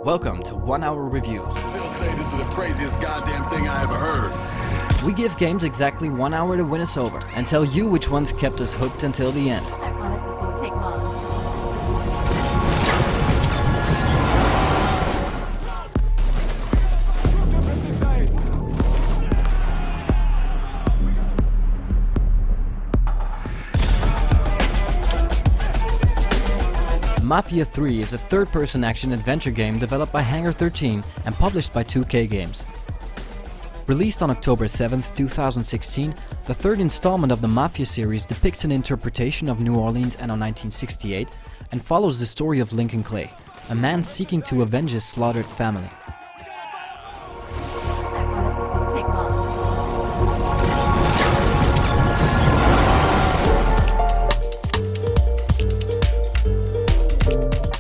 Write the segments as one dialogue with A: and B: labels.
A: Welcome to 1 Hour Reviews.
B: Still say this is the craziest goddamn thing I ever heard.
A: We give games exactly 1 hour to win us over and tell you which ones kept us hooked until the end.
C: I promise this won't take long.
A: Mafia 3 is a third-person action-adventure game developed by Hangar 13 and published by 2K Games. Released on October 7, 2016, the third installment of the Mafia series depicts an interpretation of New Orleans anno 1968 and follows the story of Lincoln Clay, a man seeking to avenge his slaughtered family.
C: I promise this won't take long.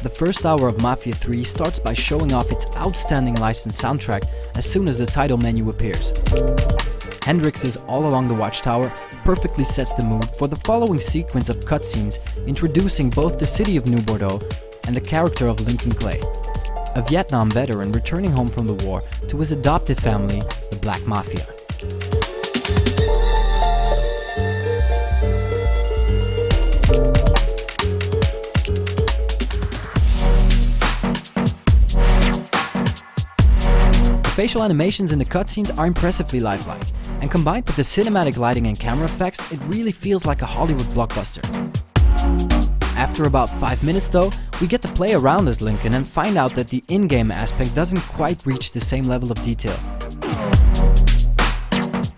A: The first hour of Mafia 3 starts by showing off its outstanding licensed soundtrack as soon as the title menu appears. Hendrix's All Along the Watchtower perfectly sets the mood for the following sequence of cutscenes introducing both the city of New Bordeaux and the character of Lincoln Clay, a Vietnam veteran returning home from the war to his adoptive family, the Black Mafia. Facial animations in the cutscenes are impressively lifelike, and combined with the cinematic lighting and camera effects, it really feels like a Hollywood blockbuster. After about 5 minutes though, we get to play around as Lincoln and find out that the in-game aspect doesn't quite reach the same level of detail.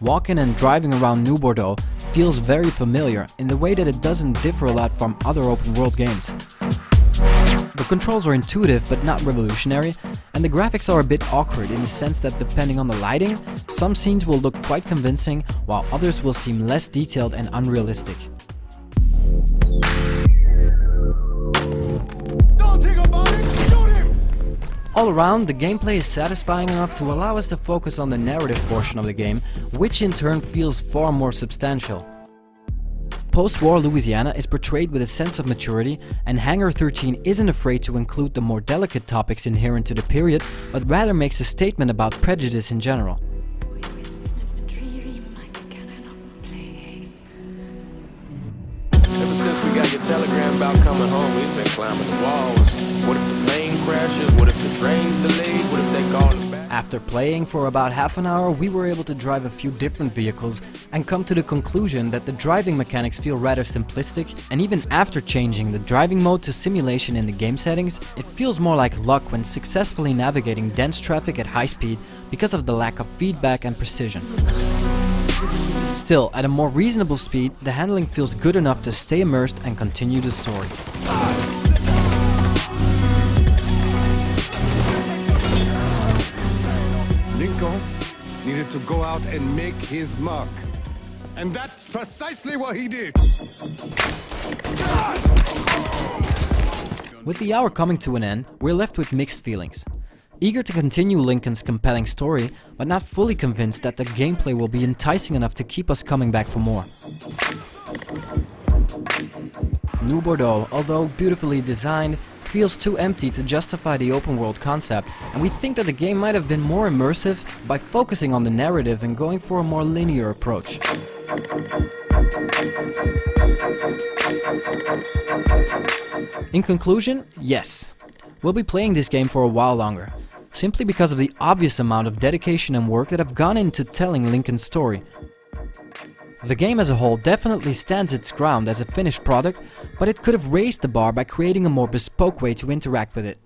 A: Walking and driving around New Bordeaux feels very familiar in the way that it doesn't differ a lot from other open world games. The controls are intuitive but not revolutionary, and the graphics are a bit awkward in the sense that depending on the lighting, some scenes will look quite convincing while others will seem less detailed and unrealistic. All around, the gameplay is satisfying enough to allow us to focus on the narrative portion of the game, which in turn feels far more substantial. Post-war Louisiana is portrayed with a sense of maturity, and Hangar 13 isn't afraid to include the more delicate topics inherent to the period, but rather makes a statement about prejudice in general.
D: Ever since we got your telegram about coming home, we've been climbing the walls. What if the plane crashes? What if the train's delayed? What if they call us back?
A: After playing for about half an hour, we were able to drive a few different vehicles and come to the conclusion that the driving mechanics feel rather simplistic, and even after changing the driving mode to simulation in the game settings, it feels more like luck when successfully navigating dense traffic at high speed because of the lack of feedback and precision. Still, at a more reasonable speed, the handling feels good enough to stay immersed and continue the story.
E: Lincoln needed to go out and make his mark. And that's precisely what he did.
A: With the hour coming to an end, we're left with mixed feelings. Eager to continue Lincoln's compelling story, but not fully convinced that the gameplay will be enticing enough to keep us coming back for more. New Bordeaux, although beautifully designed, feels too empty to justify the open world concept, and we think that the game might have been more immersive by focusing on the narrative and going for a more linear approach. In conclusion, yes, we'll be playing this game for a while longer, simply because of the obvious amount of dedication and work that have gone into telling Lincoln's story. The game as a whole definitely stands its ground as a finished product, but it could have raised the bar by creating a more bespoke way to interact with it.